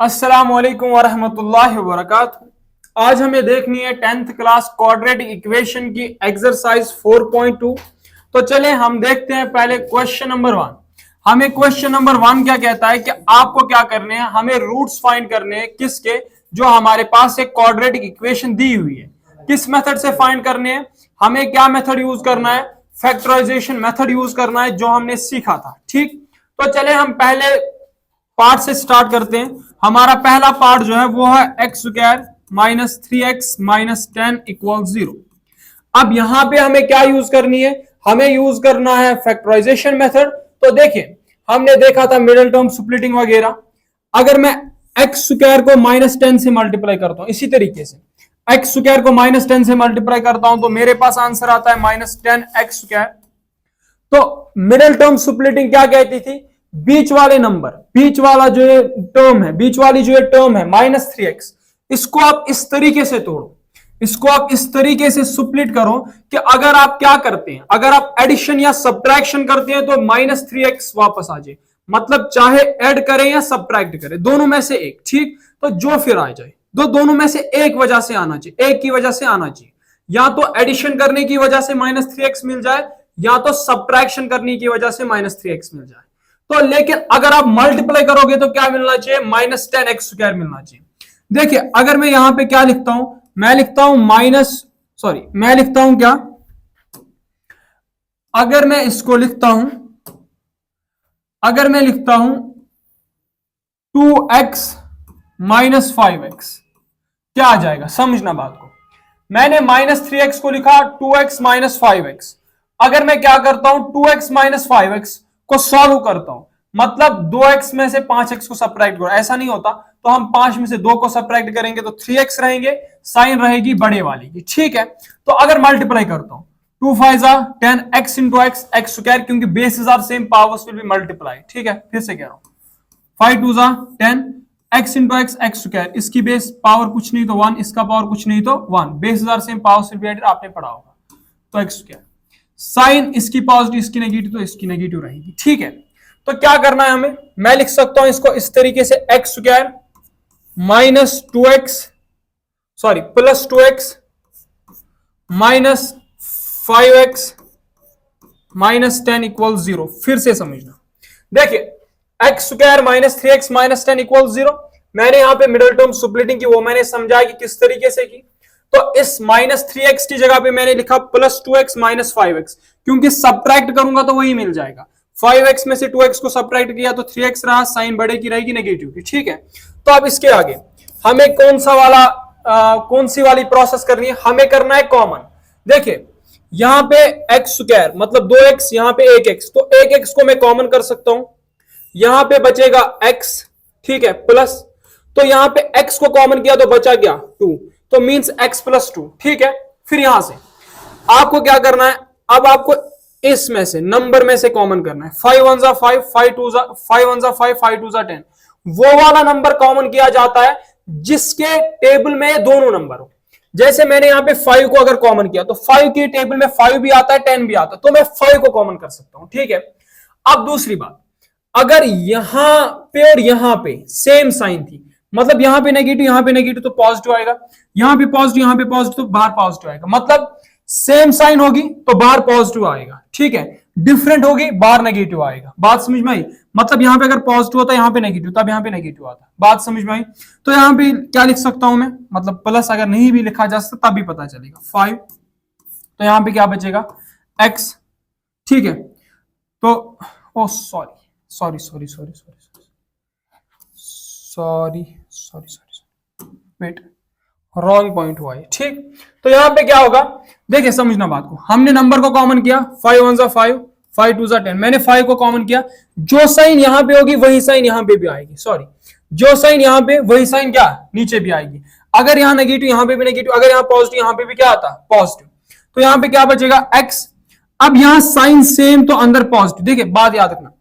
अस्सलामुअलैकुम वरहमतुल्लाहि वबरकातुहू। आज हमें देखनी है 10th क्लास क्वाड्रेटिक इक्वेशन की एक्सरसाइज 4.2। तो चले हम देखते हैं पहले क्वेश्चन नंबर 1। हमें क्वेश्चन नंबर 1 क्या कहता है कि आपको क्या करने हैं, हमें रूट्स फाइंड करने हैं किसके, जो हमारे पास एक क्वाड्रेटिक इक्वेशन दी हुई है। किस मेथड से फाइंड करने हैं, हमें क्या मेथड यूज करना है, फैक्टराइजेशन मेथड यूज करना है जो हमने सीखा था। ठीक, तो चले हम पहले पार्ट से स्टार्ट करते हैं। हमारा पहला पार्ट जो है वो है x square minus 3x minus 10 equal 0। अब यहां पे हमें क्या यूज करनी है, हमें यूज करना है फैक्टराइजेशन मेथड। तो देखिए हमने देखा था मिडिल टर्म स्प्लिटिंग वगैरह। अगर मैं एक्स स्क्वायर को माइनस 10 से मल्टीप्लाई करता हूं, इसी तरीके से एक्स स्क्वायर को माइनस 10 से मल्टीप्लाई करता हूं तो मेरे पास आंसर आता है माइनस 10 एक्स स्क्वायर। तो मिडिल टर्म स्प्लिटिंग क्या कहती थी, बीच वाले नंबर, बीच वाला जो ये टर्म है, बीच वाली जो ये टर्म है माइनस 3x, इसको आप इस तरीके से तोड़ो, इसको आप इस तरीके से स्प्लिट करो कि अगर आप क्या करते हैं, अगर आप एडिशन या सब्ट्रैक्शन करते हैं तो माइनस 3x वापस आ जाए। मतलब चाहे ऐड करें या सब्ट्रैक्ट करें, दोनों में से एक। ठीक, तो जो फिर आ जाए, दोनों में से एक वजह से आना चाहिए, एक की वजह से आना चाहिए। या तो एडिशन करने की वजह से माइनस 3x मिल जाए, या तो सब्ट्रैक्शन करने की वजह से माइनस 3x मिल जाए। तो लेकिन अगर आप मल्टीप्लाई करोगे तो क्या मिलना चाहिए, माइनस 10 एक्स स्क्वायर मिलना चाहिए। देखिए अगर मैं यहां पे क्या लिखता हूं, मैं लिखता हूं मैं लिखता हूं क्या, अगर मैं इसको लिखता हूं, अगर मैं लिखता हूं 2x माइनस 5x, क्या आ जाएगा, समझना बात को। मैंने माइनस 3x को लिखा 2x माइनस 5x। अगर मैं क्या करता हूं 2x माइनस 5x को सॉल्व करता हूं, मतलब 2x में से 5x को सब्ट्रैक्ट करो, ऐसा नहीं होता। तो हम 5 में से 2 को सब्ट्रैक्ट करेंगे तो 3x रहेंगे, साइन रहेगी बड़े वाली की। ठीक है, तो अगर मल्टीप्लाई करता हूं 2 5 10 x into x x square, क्योंकि basis are same, powers will be multiply. ठीक है, फिर से कह रहा हूं 5 2 10 x into x x square, इसकी बेस पावर कुछ नहीं तो 1, इसका पावर कुछ नहीं तो 1, basis are same, powers will be added, आपने पढ़ा होगा। तो एक्स स्क्वायर, साइन इसकी पॉजिटिव इसकी नेगेटिव, तो इसकी नेगेटिव रहेगी। ठीक है, तो क्या करना है हमें, मैं लिख सकता हूं इसको इस तरीके से, x square minus 2x plus 2x minus 5x minus 10 equal 0। फिर से समझना, देखिए x square minus 3x minus 10 equal 0। मैंने यहां पे मिडिल टर्म स्प्लिटिंग की, वो मैंने समझाया कि किस तरीके से की। तो इस माइनस 3x की जगह पे मैंने लिखा प्लस 2x माइनस 5x, क्योंकि सब्ट्रैक्ट करूंगा तो वही मिल जाएगा। 5x में से 2x को सब्ट्रैक्ट किया तो 3x रहा, साइन बड़े की रहेगी नेगेटिव की। ठीक है, तो अब इसके आगे हमें कौन सी वाली प्रोसेस करनी है, हमें करना है कॉमन। देखिए यहां पे एक्स स्क्वायर मतलब 2x, यहां पे 1x, तो 1x को मैं कॉमन कर सकता हूं, यहां पे बचेगा x। ठीक है, प्लस, तो यहां पे x को कॉमन किया तो बचा गया 2, तो मींस x प्लस 2। ठीक है, फिर यहां से आपको क्या करना है, अब आपको इसमें से नंबर में से कॉमन करना है। 5 1 जा 5, 5 2 जा 5 1 जा 5, 5 2 जा 10। वो वाला नंबर कॉमन किया जाता है जिसके टेबल में दोनों नंबर हो। जैसे मैंने यहां पे 5 को अगर कॉमन किया तो 5 की टेबल में 5 भी आता है 10 भी आता है, तो मैं 5 को कॉमन कर सकता हूं। ठीक है, अब दूसरी बात, अगर यहां पे और यहां पे सेम साइन थी, मतलब यहां पे नेगेटिव तो पॉजिटिव आएगा, यहां पे पॉजिटिव तो बाहर पॉजिटिव आएगा। मतलब सेम साइन होगी तो बाहर पॉजिटिव आएगा। ठीक है, डिफरेंट होगी बाहर नेगेटिव आएगा। बात समझ में आई, मतलब यहां पे अगर पॉजिटिव होता है यहां पे नेगेटिव, तब यहां पे नेगेटिव आता। बात समझ में आई, तो यहां पे क्या लिख सकता हूं मैं, मतलब प्लस अगर नहीं भी लिखा जा सकता तब भी पता चलेगा 5, तो यहां पे क्या बचेगा x। ठीक है, तो ओ सॉरी वेट, रॉन्ग पॉइंट हुआ है। ठीक, तो यहां पे क्या होगा, देखिए समझना बात को, हमने नंबर को कॉमन किया 5 1 जा 5, 5 2 जा 10, मैंने 5 को कॉमन किया, जो साइन यहां पे होगी वही साइन यहां पे भी आएगी। जो साइन यहां पे वही साइन क्या नीचे भी आएगी। अगर यहां नेगेटिव यहां पे भी नेगेटिव, अगर यहां पॉजिटिव यहां पे भी क्या आता पॉजिटिव, तो यहां पे क्या बचेगा x। अब यहां साइन सेम तो अंदर पॉजिटिव। देखिए बात याद रखना,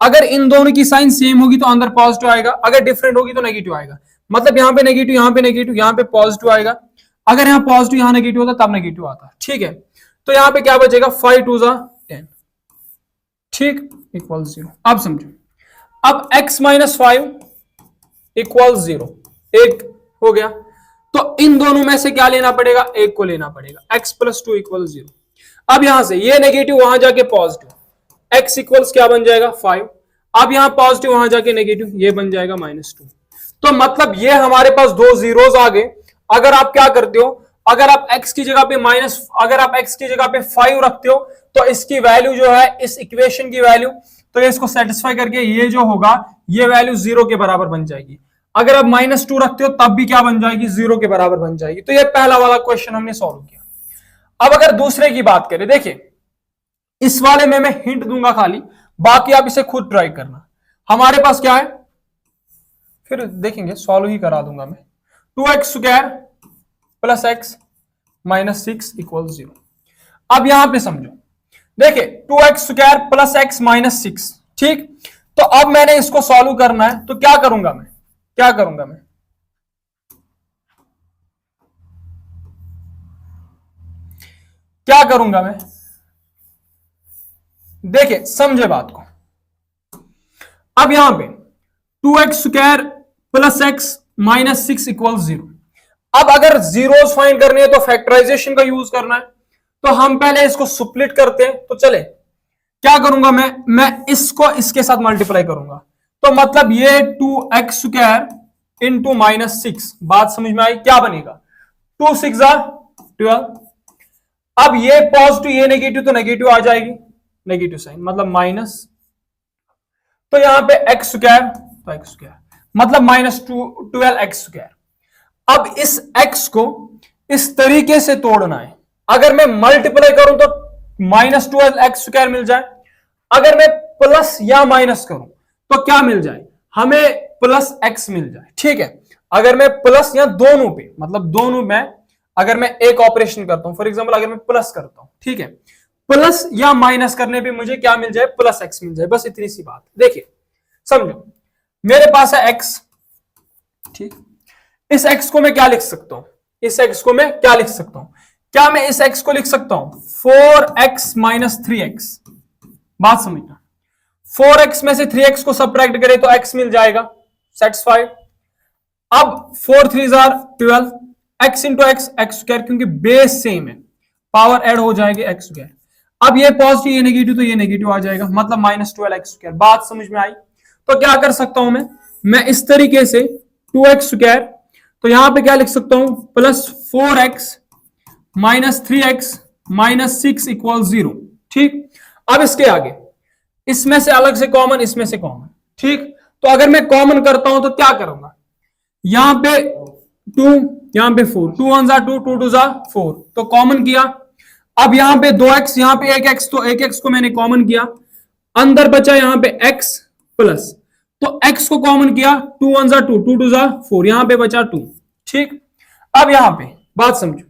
अगर इन दोनों की साइन सेम होगी तो अंदर पॉजिटिव आएगा, अगर डिफरेंट होगी तो नेगेटिव आएगा। मतलब यहां पे नेगेटिव यहां पे पॉजिटिव आएगा, अगर यहां पॉजिटिव यहां नेगेटिव होता तब नेगेटिव आता। ठीक है, तो यहां पे क्या बचेगा 5 2 जा 10। ठीक, इक्वल 0। अब समझो, अब x माइनस 5 इक्वल 0, एक हो गया। तो इन दोनों में से क्या लेना पड़ेगा, एक को लेना पड़ेगा, x प्लस 2 इक्वल 0। अब यहां से ये नेगेटिव वहां जाके पॉजिटिव, x इक्वल्स क्या बन जाएगा 5। अब यहां पॉजिटिव वहां जाके नेगेटिव, ये बन जाएगा -2। तो मतलब ये हमारे पास दो जीरोस आ गए। अगर आप क्या करते हो, अगर आप x की जगह पे अगर आप x की जगह पे 5 रखते हो तो इसकी वैल्यू जो है, इस इक्वेशन की वैल्यू, तो इसको सेटिस्फाई करके ये जो होगा ये वैल्यू 0 के बराबर बन जाएगी। अगर आप -2 रखते हो तब भी क्या बन जाएगी, 0 के बराबर बन जाएगी। तो ये पहला वाला क्वेश्चन हमने सॉल्व किया। अब अगर दूसरे की बात करें, देखिए इस वाले में मैं हिंट दूंगा खाली, बाकी आप इसे खुद ट्राई करना। हमारे पास क्या है, फिर देखेंगे, सॉल्व ही करा दूंगा मैं। 2x² plus x minus 6 equal 0। अब यहां पे समझो, देखिए 2x² प्लस x माइनस 6, ठीक। तो अब मैंने इसको सॉल्व करना है, तो क्या करूंगा मैं, क्या करूंगा मैं, क्या करूंगा मैं, देखिए समझे बात को। अब यहां पे 2x² plus x minus 6 equal 0। अब अगर जीरोस फाइंड करने हैं तो फैक्टराइजेशन का यूज करना है, तो हम पहले इसको स्प्लिट करते हैं। तो चले, क्या करूंगा मैं इसको इसके साथ मल्टीप्लाई करूंगा। तो मतलब ये 2x² इंटू -6, बात समझ में आई, क्या बनेगा 2 6 12। अब ये पॉजिटिव ये नेगेटिव, तो नेगेटिव आ जाएगी, नेगेटिव साइन मतलब माइनस। तो यहां पे x² तो x² मतलब -12x²। अब इस x को इस तरीके से तोड़ना है। अगर मैं मल्टीप्लाई करूं तो -12x² मिल जाए, अगर मैं प्लस या माइनस करूं तो क्या मिल जाए, हमें प्लस x मिल जाए, ठीक है। अगर मैं प्लस या दोनों पे, मतलब दोनों में अगर मैं एक ऑपरेशन करता हूं, फॉर एग्जांपल अगर मैं प्लस करता हूं, ठीक है, प्लस या माइनस करने पे मुझे क्या मिल जाए, प्लस x मिल जाए, बस इतनी सी बात। देखिए समझो, मेरे पास है x, ठीक। इस x को मैं क्या लिख सकता हूं, इस x को मैं क्या लिख सकता हूं, क्या मैं इस x को लिख सकता हूं 4x माइनस 3x। बात समझना, 4x में से 3x को सब्ट्रैक्ट करें तो x मिल जाएगा, सेटिस्फाइड। अब 4 3 12, x इंटू एक्स स्क्वायर, क्योंकि बेस सेम है, पावर ऐड हो जाएगी x²। अब ये पॉजिटिव ये नेगेटिव, तो ये नेगेटिव आ जाएगा, मतलब -12x²। बात समझ में आई। तो क्या कर सकता हूं मैं इस तरीके से 2x², तो यहां पे क्या लिख सकता हूं plus 4x minus 3x minus 6 equal 0, ठीक। अब इसके आगे इसमें से अलग से कॉमन, इसमें से कॉमन, ठीक। तो अगर मैं कॉमन करता हूं तो क्या करूंगा, यहां पे 2, यहां पे 4, 2 1 2, 2 2 4, तो कॉमन किया। अब यहां पे 2x, यहां पे 1x, तो 1x को मैंने कॉमन किया, अंदर बचा यहां पे x प्लस, तो x को कॉमन किया, 2 1 2, 2 2 4, यहां पे बचा 2, ठीक। अब यहां पे बात समझो,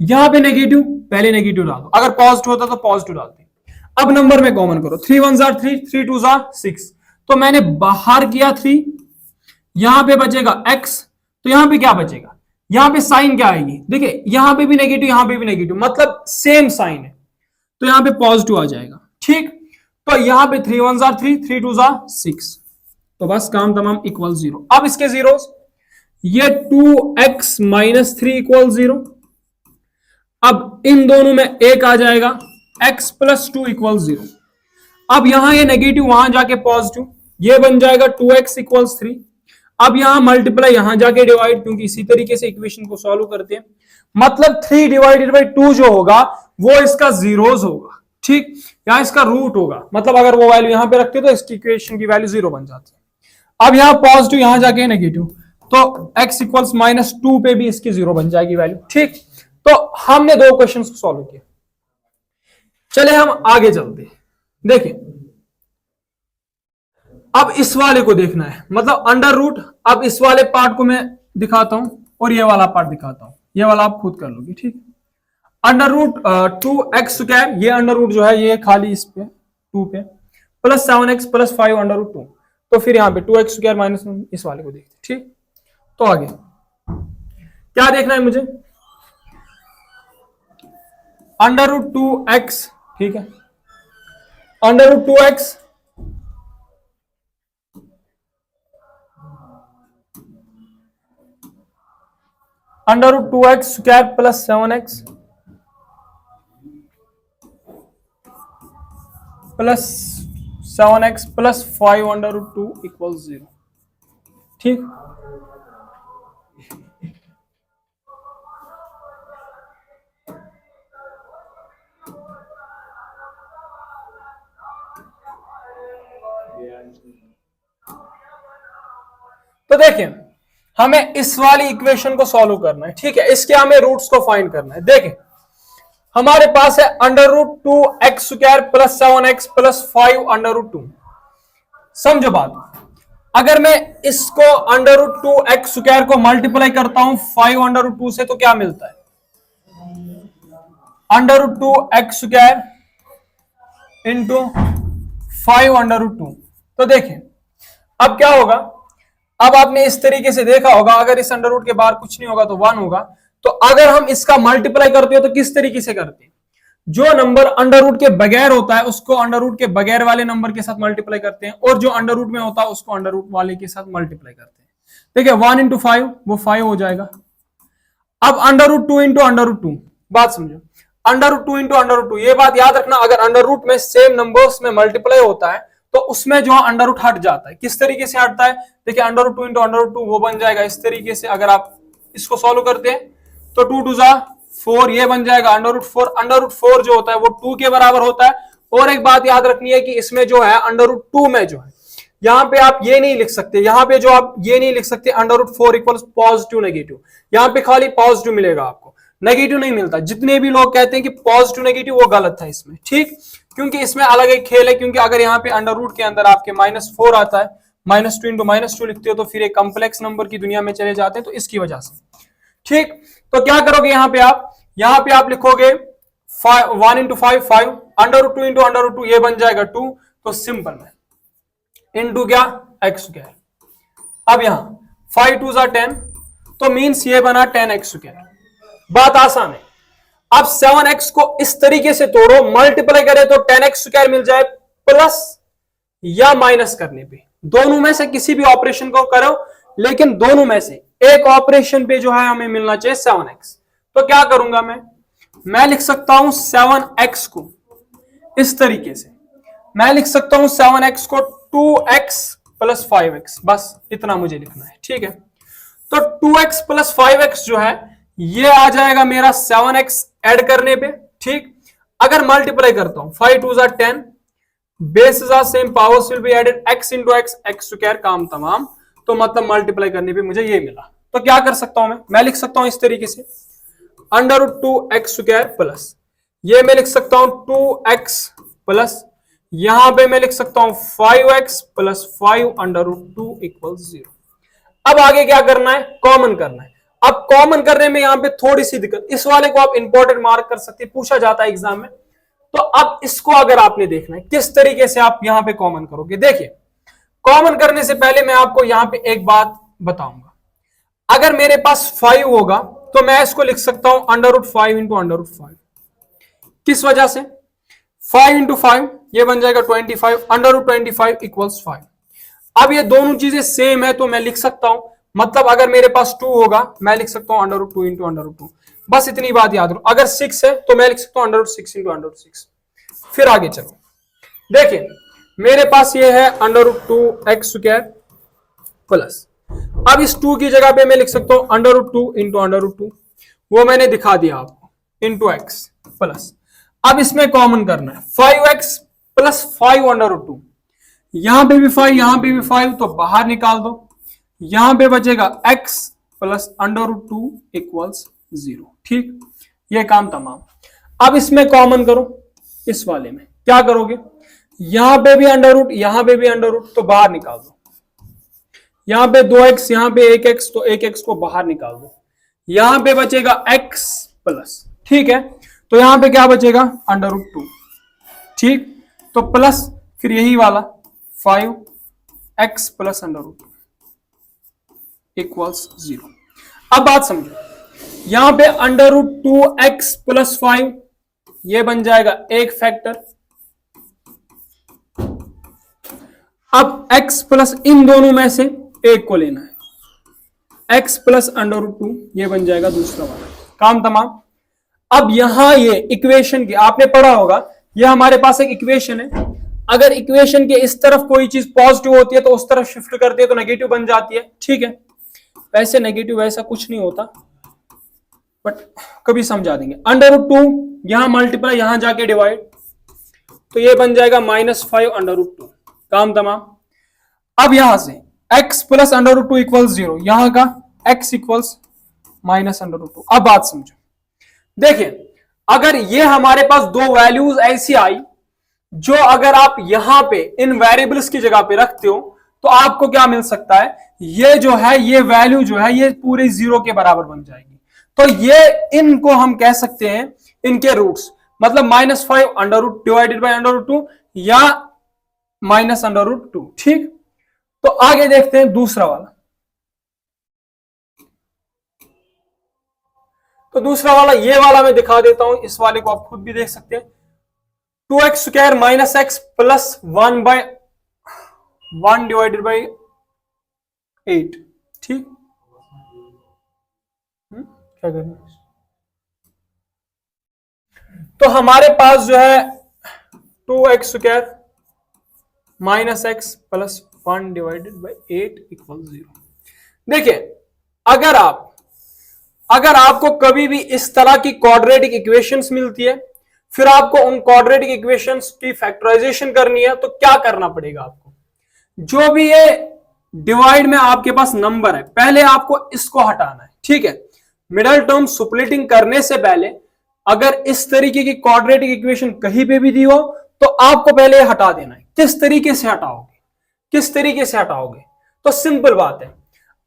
यहां पे नेगेटिव, पहले नेगेटिव डाल दो, अगर पॉजिटिव होता तो पॉजिटिव डालते। अब नंबर में कॉमन करो, 3 1 3, 3 2 6, तो मैंने बाहर किया 3, यहां पे बचेगा x, तो यहां पे क्या बचेगा, यहां पे साइन क्या आएगी, देखिए यहां पे भी नेगेटिव, यहां पे भी नेगेटिव, मतलब सेम साइन है, तो यहां पे पॉजिटिव आ जाएगा, ठीक। तो यहां पे 3 1 3, 3 2 6, तो बस काम तमाम, इक्वल 0। अब इसके जीरोस, ये 2x माइनस 3 इक्वल 0। अब इन दोनों में एक आ जाएगा, x प्लस 2 इक्वल 0। अब यहां ये नेगेटिव वहां जाके पॉजिटिव, ये बन जाएगा 2x इक्वल्स 3। अब यहां मल्टीप्लाई, यहां जाके डिवाइड, क्योंकि इसी तरीके से इक्वेशन को सॉल्व करते हैं, मतलब 3 डिवाइडेड बाई 2 जो होगा वो इसका जीरोस होगा, ठीक। यहां इसका रूट होगा, मतलब अगर वो वैल्यू यहां पे रखते तो इसकी इक्वेशन की वैल्यू 0 बन जाती है। अब यहां पॉजिटिव, यहां जाके नेगेटिव, तो x इक्वल्स -2 पे भी इसकी 0 बन जाएगी वैल्यू, ठीक। तो हमने दो क्वेश्चंस को सॉल्व किया। चले हम आगे चलते, देखिए अब इस वाले को देखना है, मतलब अंडर रूट। अब इस वाले पार्ट को मैं दिखाता हूं और ये वाला पार्ट दिखाता हूं, ये वाला आप खुद कर लोगे, ठीक। अंडर रूट 2x², ये अंडर रूट जो है ये खाली इस पे 2 पे, plus 7x plus 5 under root 2, तो फिर यहां पे 2x² माइनस, इस वाले को देखते, ठीक। तो आगे क्या देखना है मुझे, अंडर रूट 2x, ठीक है, under root 2x under root 2x square plus 7x plus 7x plus 5 under root 2 equal 0। ठीक, तो देखिए हमें इस वाली इक्वेशन को सॉल्व करना है। ठीक है, इसके हमें रूट्स को फाइंड करना है। देखिए हमारे पास है under root 2x square plus 7x plus 5 under root 2। समझो बात, अगर मैं इसको अंडर रूट 2x स्क्वायर को मल्टीप्लाई करता हूं 5 अंडर रूट 2 से तो क्या मिलता है, under root 2x square into 5 under root 2। तो देखिए अब क्या होगा, अब आपने इस तरीके से देखा होगा, अगर इस अंडर रूट के बाहर कुछ नहीं होगा तो 1 होगा। तो अगर हम इसका मल्टीप्लाई करते हो तो किस तरीके से करते हैं, जो नंबर अंडर रूट के बगैर होता है उसको अंडर रूट के बगैर वाले नंबर के साथ मल्टीप्लाई करते हैं, और जो अंडर रूट में होता है उसको अंडर रूट वाले के साथ मल्टीप्लाई करते हैं। देखिए 1 इंटू 5 वो 5 हो जाएगा। अब under root 2 into under root 2, बात समझो, under root 2 into under root 2, ये बात याद रखना, अगर अंडर रूट में सेम नंबर्स में मल्टीप्लाई होता है तो उसमें जो अंडर रूट हट जाता है। किस तरीके से हटता है, देखिए under root 2 into under root 2 वो बन जाएगा इस तरीके से। अगर आप इसको सॉल्व करते हैं तो 2 2 जा 4, ये बन जाएगा अंडर रूट 4। अंडर रूट 4 जो होता है वो 2 के बराबर होता है। और एक बात याद रखनी है कि इसमें जो है अंडर रूट 2 में जो है, यहां पे आप ये नहीं लिख सकते, यहां पे जो आप ये नहीं लिख सकते under root 4 equals positive negative, यहां पे खाली पॉजिटिव मिलेगा आपको, नेगेटिव नहीं मिलता। जितने भी लोग कहते हैं कि पॉजिटिव नेगेटिव, वो गलत है इसमें। ठीक, क्योंकि इसमें अलग एक खेल है, क्योंकि अगर यहाँ पे अंडर रूट के अंदर आपके -4 आता है, -2 इंटू -2 लिखते हो तो फिर एक कॉम्प्लेक्स नंबर की दुनिया में चले जाते हैं, तो इसकी वजह से। ठीक, तो क्या करोगे यहाँ पे आप लिखोगे 1 into 5 under root 2 into under root 2, ये बन जाएगा 2। तो सिंपल में इंटू क्या, एक्स स्क्वायर। अब यहां 5 2 जा 10, तो मीन्स ये बना 10x स्क्वायर। बात आसान है। अब 7x को इस तरीके से तोड़ो, मल्टीप्लाई करें तो 10x स्क्वायर मिल जाए, प्लस या माइनस करने पे, दोनों में से किसी भी ऑपरेशन को करो, लेकिन दोनों में से एक ऑपरेशन पे जो है हमें मिलना चाहिए 7x। तो क्या करूंगा मैं लिख सकता हूं 7x को इस तरीके से, मैं लिख सकता हूं 7x को 2x प्लस 5x, बस इतना मुझे लिखना है। ठीक है, तो 2x प्लस 5x जो है ये आ जाएगा मेरा 7x ऐड करने पे। ठीक, अगर मल्टीप्लाई करता हूं 5 2 जा 10, बेस जा same, powers will be added, x into x, x square, काम तमाम। तो मतलब मल्टीप्लाई करने पे मुझे ये मिला। तो क्या कर सकता हूं मैं लिख सकता हूं इस तरीके से, under root 2x square plus, ये मैं लिख सकता हूं 2x प्लस, यहां पे मैं लिख सकता हूं 5x plus 5 under root 2 equal 0। अब आगे क्या करना है, कॉमन करना है। अब कॉमन करने में यहां पे थोड़ी सी दिक्कत, इस वाले को आप इंपॉर्टेंट मार्क कर सकते हैं, पूछा जाता है एग्जाम में। तो अब इसको अगर आपने देखना है किस तरीके से आप यहां पे कॉमन करोगे, देखिए कॉमन करने से पहले मैं आपको यहां पे एक बात बताऊंगा। अगर मेरे पास 5 होगा तो मैं इसको लिख सकता हूं under root 5 into under root 5। किस वजह से, 5 इंटू 5 ये बन जाएगा 25, अंडर रूट 25 इक्वल्स 5। अब ये दोनों चीजें सेम है तो मैं लिख सकता हूं, मतलब अगर मेरे पास 2 होगा मैं लिख सकता हूं under root 2 into under root 2। बस इतनी बात याद रखो। अगर 6 है तो मैं लिख सकता हूं under root 6 into under root 6। फिर आगे चलो, देखिए मेरे पास ये है under root 2x square plus, अब इस 2 की जगह पे मैं लिख सकता हूं under root 2 into under root 2, वो मैंने दिखा दिया आपको, इंटू एक्स प्लस। अब इसमें कॉमन करना है 5x प्लस 5 अंडर रूट 2, यहां पे भी 5 यहां पे भी 5, तो बाहर निकाल दो, यहां पे बचेगा x plus under root 2 equals 0। ठीक, ये काम तमाम। अब इसमें कॉमन करो, इस वाले में क्या करोगे, यहां पे भी अंडर रूट यहां पे भी अंडर रूट, तो बाहर निकाल दो, यहां पे 2x यहां पे 1x, तो 1x को बाहर निकाल दो, यहां पे बचेगा x प्लस। ठीक है, तो यहां पे क्या बचेगा अंडर रूट 2। ठीक, तो प्लस फिर यही वाला 5x plus under root 2 equals 0। अब बात समझो, यहां पे अंडर रूट 2x प्लस 5 ये बन जाएगा एक फैक्टर। अब x प्लस इन दोनों में से एक को लेना है, x प्लस अंडर रूट 2, ये बन जाएगा दूसरा वाला, काम तमाम। अब यहां ये इक्वेशन की आपने पढ़ा होगा, ये हमारे पास एक इक्वेशन है, अगर इक्वेशन के इस तरफ कोई चीज पॉजिटिव होती है तो उस तरफ शिफ्ट करते हैं तो नेगेटिव बन जाती है, ठीक है। वैसे नेगेटिव वैसा कुछ नहीं होता, बट कभी समझा देंगे। अंडर रूट 2 यहां मल्टीप्लाई, यहां जाके डिवाइड, तो ये बन जाएगा -5 अंडर रूट 2, काम तमाम। अब यहां से x plus under root 2 equals 0, यहां का x equals minus under root 2। अब बात समझो, देखिए अगर ये हमारे पास दो वैल्यूज ऐसी आई जो अगर आप यहां पे इन वेरिएबल्स की जगह पे रखते हो तो आपको क्या मिल सकता है, ये जो है ये वैल्यू जो है ये पूरे 0 के बराबर बन जाएगी। तो ये इनको हम कह सकते हैं इनके रूट्स, मतलब -5 under root divided by under root 2 या माइनस अंडर रूट 2, ठीक। तो आगे देखते हैं दूसरा वाला। तो दूसरा वाला ये वाला मैं दिखा देता हूं, इस वाले को आप खुद भी देख सकते हैं। 2x square minus x plus 1 divided by 8, ठीक। क्या करना, तो हमारे पास जो है 2x square minus x plus 1 divided by 8 equal 0। देखिए अगर आपको कभी भी इस तरह की क्वाड्रेटिक इक्वेशंस मिलती है, फिर आपको उन क्वाड्रेटिक इक्वेशंस की फैक्टराइजेशन करनी है, तो क्या करना पड़ेगा आपको, जो भी ये डिवाइड में आपके पास नंबर है पहले आपको इसको हटाना है, ठीक है। मिडल टर्म सुप्लिटिंग करने से पहले अगर इस तरीके की क्वाड्रेटिक इक्वेशन कहीं पे भी दी हो तो आपको पहले हटा देना है। किस तरीके से हटाओगे, तो सिंपल बात है,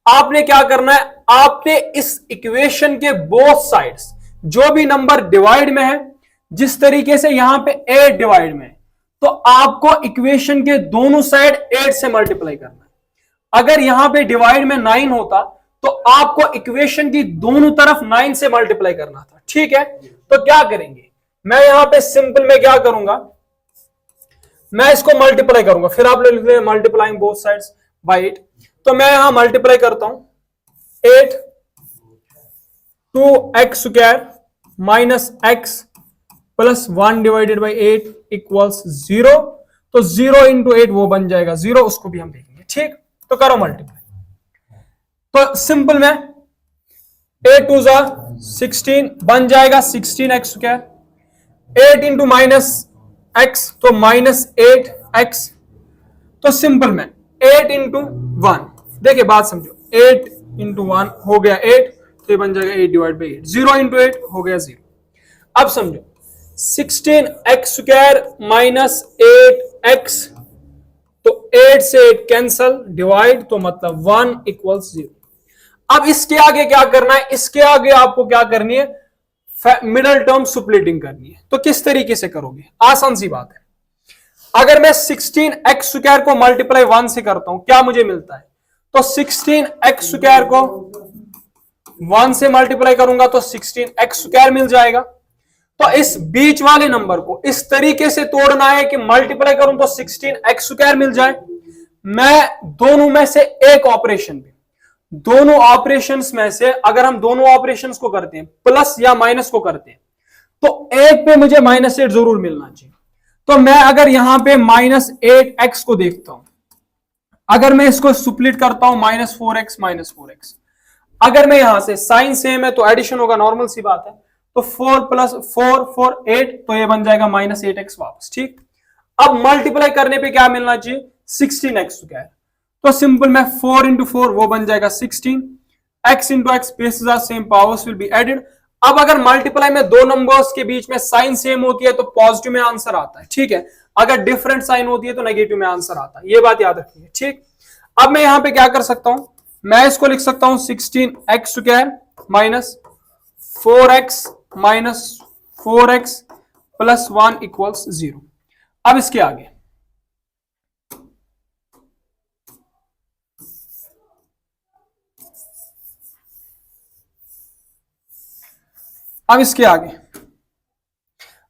आपने क्या करना है, आपने इस इक्वेशन के बोथ साइड्स जो भी नंबर डिवाइड में है, जिस तरीके से यहां पे 8 डिवाइड में है, तो आपको इक्वेशन के दोनों साइड 8 से मल्टीप्लाई करना है। अगर यहां पे डिवाइड में 9 होता तो आपको इक्वेशन की दोनों तरफ 9 से मल्टीप्लाई करना था, ठीक है। तो क्या करेंगे, मैं यहां पे सिंपल में क्या करूंगा, मैं इसको मल्टीप्लाई करूंगा, फिर आप लिख लें मल्टीप्लाइंग बोथ साइड्स बाय 8। तो मैं यहां मल्टीप्लाई करता हूं 8 2x square minus x plus 1 divided by 8 equals 0। तो 0 इंटू 8 वो बन जाएगा 0, उसको भी हम देखेंगे, ठीक। तो करो मल्टीप्लाई, तो सिंपल में 8 2 जा 16 बन जाएगा 16x square, 8 into minus x तो माइनस 8x, तो सिंपल में 8 इंटू 1, देखिए बात समझो, 8 इंटू 1 हो गया 8, तो ये बन जाएगा 8 डिवाइड बाई 8, 0 इंटू 8 हो गया 0। अब समझो 16x स्क्वायर माइनस 8x, तो 8 से 8 कैंसल, डिवाइड तो मतलब 1 इक्वल्स 0। अब इसके आगे क्या करना है, इसके आगे आपको क्या करनी है, मिडल टर्म सुप्लिटिंग करनी है। तो किस तरीके से करोगे, आसान सी बात है। अगर मैं 16x स्क्वायर को मल्टीप्लाई 1 से करता हूं, क्या मुझे मिलता है, तो 16x स्क्वायर को 1 से मल्टीप्लाई करूंगा तो 16x स्क्वायर मिल जाएगा। तो इस बीच वाले नंबर को इस तरीके से तोड़ना है कि मल्टीप्लाई करूं तो 16x स्क्वायर मिल जाए। मैं दोनों में से एक ऑपरेशन पे, दोनों ऑपरेशंस में से अगर हम दोनों ऑपरेशंस को करते हैं, प्लस या माइनस को करते हैं, तो एक पे मुझे -8 जरूर मिलना चाहिए। तो मैं अगर यहां पे -8x को देखता हूं, अगर मैं इसको सुप्लिट करता हूं -4x, अगर मैं यहां से साइन सेम है तो एडिशन होगा, नॉर्मल सी बात है। तो 4 प्लस 4 8, तो ये बन जाएगा -8x वापस, ठीक। अब मल्टीप्लाई करने पे क्या मिलना चाहिए, 16x स्क्वायर। तो सिंपल में 4 इंटू 4 वो बन जाएगा 16, x into x basis are same, powers will be added. अब अगर मल्टीप्लाई में दो नंबर्स के बीच में साइन सेम होती है तो पॉजिटिव में आंसर आता है, ठीक है। अगर डिफरेंट साइन होती है तो नेगेटिव में आंसर आता है, ये बात याद रखिए, ठीक। अब मैं यहां पे क्या कर सकता हूं, मैं इसको लिख सकता हूं 16x square minus 4x minus 4x plus 1 equals 0। अब इसके आगे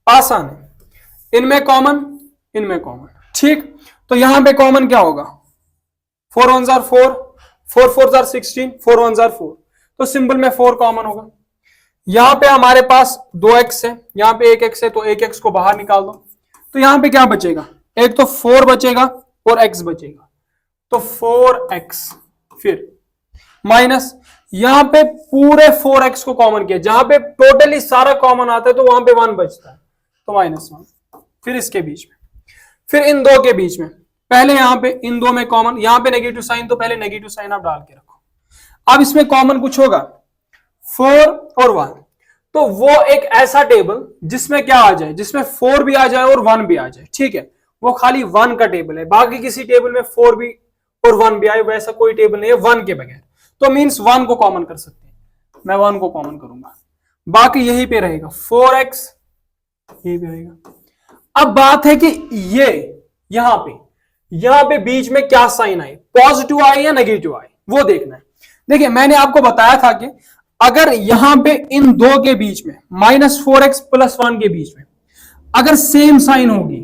आसान है, इनमें कॉमन, ठीक। तो यहां पे कॉमन क्या होगा, 4 1 4, 4 4 आर 16, 4 1 आर 4, तो सिंबल में 4 कॉमन होगा। यहां पे हमारे पास 2x है, यहां पे 1x है, तो 1x को बाहर निकाल दो, तो यहां पे क्या बचेगा, एक तो 4 बचेगा और x बचेगा, तो 4x, फिर माइनस यहां पे पूरे 4x को कॉमन किया, जहां पे टोटली सारा कॉमन आता है तो वहां पे 1 बचता है, तो -1, फिर इसके बीच में, फिर इन दो के बीच में, पहले यहां पे इन दो में कॉमन, यहां पे नेगेटिव साइन, तो पहले नेगेटिव साइन आप डाल के रखो। अब इसमें कॉमन कुछ होगा 4 और 1, तो वो एक ऐसा टेबल जिसमें क्या आ जाए, जिसमें 4 भी आ जाए और 1 भी आ जाए, ठीक है, वो खाली 1 का टेबल है, बाकी किसी टेबल में 4 भी और 1 भी आए वैसा कोई टेबल नहीं है 1 के बगैर, तो मींस 1 को कॉमन कर सकते हैं, मैं 1 को कॉमन करूंगा, बाकी यहीं पे रहेगा 4x, यही पे रहेगा। अब बात है कि ये यहां पे बीच में क्या साइन आए, पॉजिटिव आए या नेगेटिव आए, वो देखना है। देखिए मैंने आपको बताया था कि अगर यहां पे इन दो के बीच में -4x + 1 के बीच में अगर सेम साइन होगी,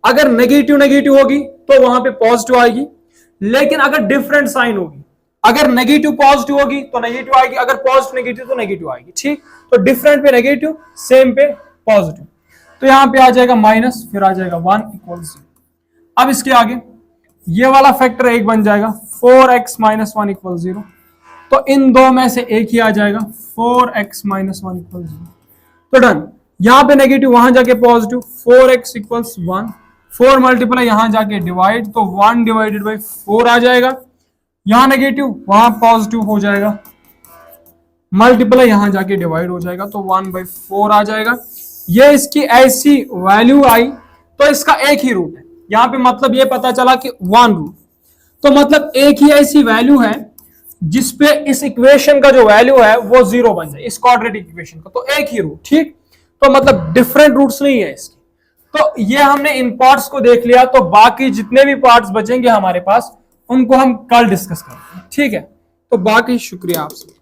अगर नेगेटिव नेगेटिव होगी तो वहां पे पॉजिटिव आएगी, लेकिन अगर डिफरेंट साइन होगी, अगर नेगेटिव पॉजिटिव होगी तो नेगेटिव आएगी, अगर पॉजिटिव नेगेटिव तो नेगेटिव आएगी, ठीक, तो डिफरेंट पे नेगेटिव, सेम पे पॉजिटिव, तो यहां पे आ जाएगा माइनस, फिर आ जाएगा 1 = 0। अब इसके आगे ये वाला फैक्टर एक बन जाएगा 4x - 1 = 0, तो इन दो में से एक ही आ जाएगा 4x - 1 = 0, तो डन। यहां पे नेगेटिव वहां जाके पॉजिटिव, 4x = 1, 4 मल्टीप्लाई यहां जाके डिवाइड, तो 1 / 4 आ जाएगा, यहां नेगेटिव वहां पॉजिटिव हो जाएगा, मल्टीप्लाई यहां जाके डिवाइड हो जाएगा, तो 1/4 आ जाएगा। ये इसकी ऐसी वैल्यू आई, तो इसका एक ही रूट है, यहां पे मतलब ये पता चला कि 1 रूट, तो मतलब एक ही ऐसी वैल्यू है जिसपे इस इक्वेशन का जो वैल्यू है वो 0 बन जाए, इस क्वाड्रेटिक इक्वेशन का, तो एक ही रूट, ठीक, तो मतलब डिफरेंट रूट्स नहीं है इसके। तो ये हमने इन पार्ट्स को देख लिया, तो बाकी जितने भी पार्ट्स बचेंगे हमारे पास उनको हम कल डिस्कस करेंगे, ठीक है। तो बाकी शुक्रिया आपसे।